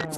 Hey,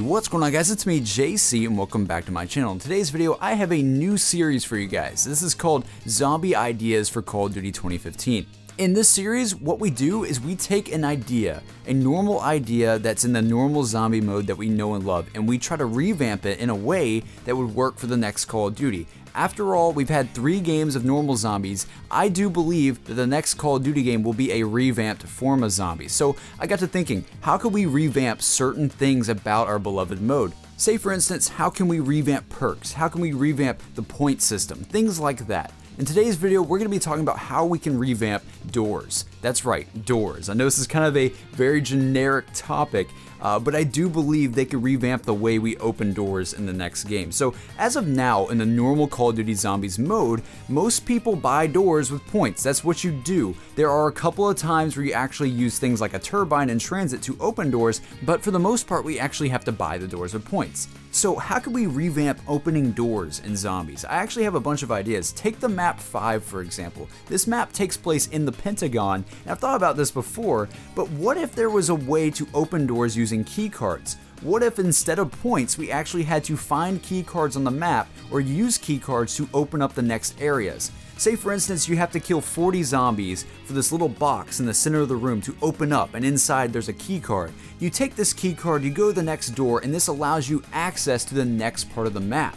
what's going on guys, it's me JC and welcome back to my channel. In today's video I have a new series for you guys. This is called Zombie Ideas for Call of Duty 2015. In this series, what we do is we take an idea, a normal idea that's in the normal zombie mode that we know and love, and we try to revamp it in a way that would work for the next Call of Duty. After all, we've had 3 games of normal zombies. I do believe that the next Call of Duty game will be a revamped form of zombies. So I got to thinking, how could we revamp certain things about our beloved mode? Say for instance, how can we revamp perks? How can we revamp the point system? Things like that. In today's video, we're going to be talking about how we can revamp doors. That's right, doors. I know this is kind of a very generic topic, but I do believe they could revamp the way we open doors in the next game. So as of now, in the normal Call of Duty Zombies mode, most people buy doors with points. That's what you do. There are a couple of times where you actually use things like a turbine and transit to open doors, but for the most part, we actually have to buy the doors with points. So how can we revamp opening doors in zombies? I actually have a bunch of ideas. Take the map 5 for example. This map takes place in the Pentagon, and I've thought about this before, but what if there was a way to open doors using key cards? What if instead of points, we actually had to find key cards on the map or use key cards to open up the next areas? Say for instance, you have to kill 40 zombies for this little box in the center of the room to open up, and inside there's a key card. You take this key card, you go to the next door, and this allows you access to the next part of the map.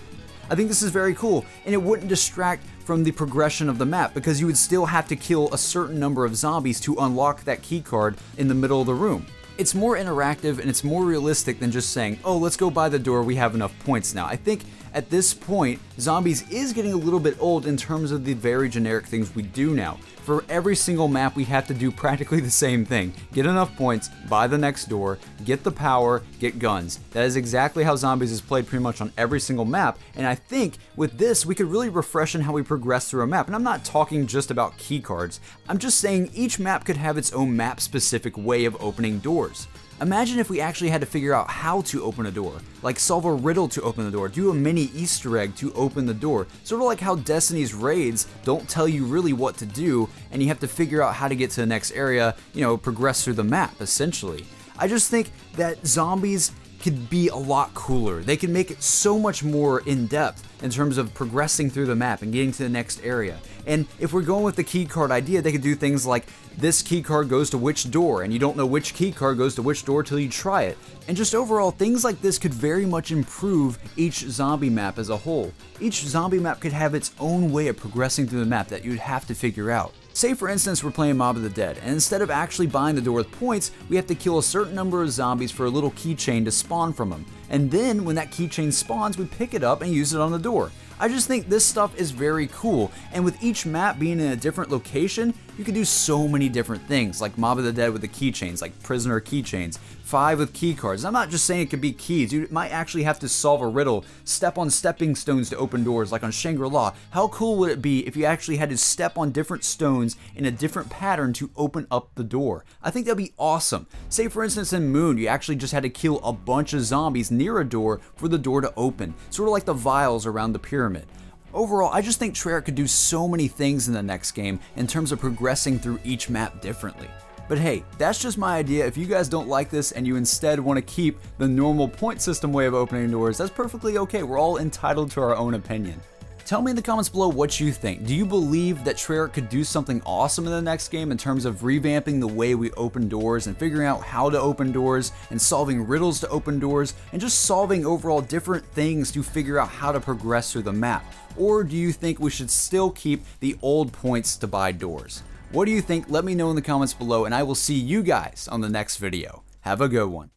I think this is very cool, and it wouldn't distract from the progression of the map because you would still have to kill a certain number of zombies to unlock that key card in the middle of the room. It's more interactive and it's more realistic than just saying, oh, let's go by the door, we have enough points now. I think at this point, Zombies is getting a little bit old in terms of the very generic things we do now. For every single map, we have to do practically the same thing. Get enough points, buy the next door, get the power, get guns. That is exactly how Zombies is played pretty much on every single map, and I think with this, we could really refresh in how we progress through a map. And I'm not talking just about key cards. I'm just saying each map could have its own map-specific way of opening doors. Imagine if we actually had to figure out how to open a door, like solve a riddle to open the door, do a mini Easter egg to open the door, sort of like how Destiny's raids don't tell you really what to do and you have to figure out how to get to the next area, progress through the map essentially. I just think that Zombies could be a lot cooler. They can make it so much more in-depth in terms of progressing through the map and getting to the next area. And if we're going with the key card idea, they could do things like this key card goes to which door, and you don't know which key card goes to which door till you try it. And just overall, things like this could very much improve each zombie map as a whole. Each zombie map could have its own way of progressing through the map that you'd have to figure out. Say for instance we're playing Mob of the Dead, and instead of actually buying the door with points, we have to kill a certain number of zombies for a little keychain to spawn from them. And then when that keychain spawns, we pick it up and use it on the door. I just think this stuff is very cool, and with each map being in a different location, you can do so many different things, like Mob of the Dead with the keychains, like prisoner keychains, 5 with key cards. I'm not just saying it could be keys, you might actually have to solve a riddle, step on stepping stones to open doors like on Shangri-La. How cool would it be if you actually had to step on different stones in a different pattern to open up the door? I think that'd be awesome. Say for instance in Moon, you actually just had to kill a bunch of zombies near a door for the door to open, sort of like the vials around the pyramid. Overall, I just think Treyarch could do so many things in the next game in terms of progressing through each map differently. But hey, that's just my idea. If you guys don't like this and you instead want to keep the normal point system way of opening doors, that's perfectly okay. We're all entitled to our own opinion. Tell me in the comments below what you think. Do you believe that Treyarch could do something awesome in the next game in terms of revamping the way we open doors and figuring out how to open doors and solving riddles to open doors and just solving overall different things to figure out how to progress through the map? Or do you think we should still keep the old points to buy doors? What do you think? Let me know in the comments below, and I will see you guys on the next video. Have a good one.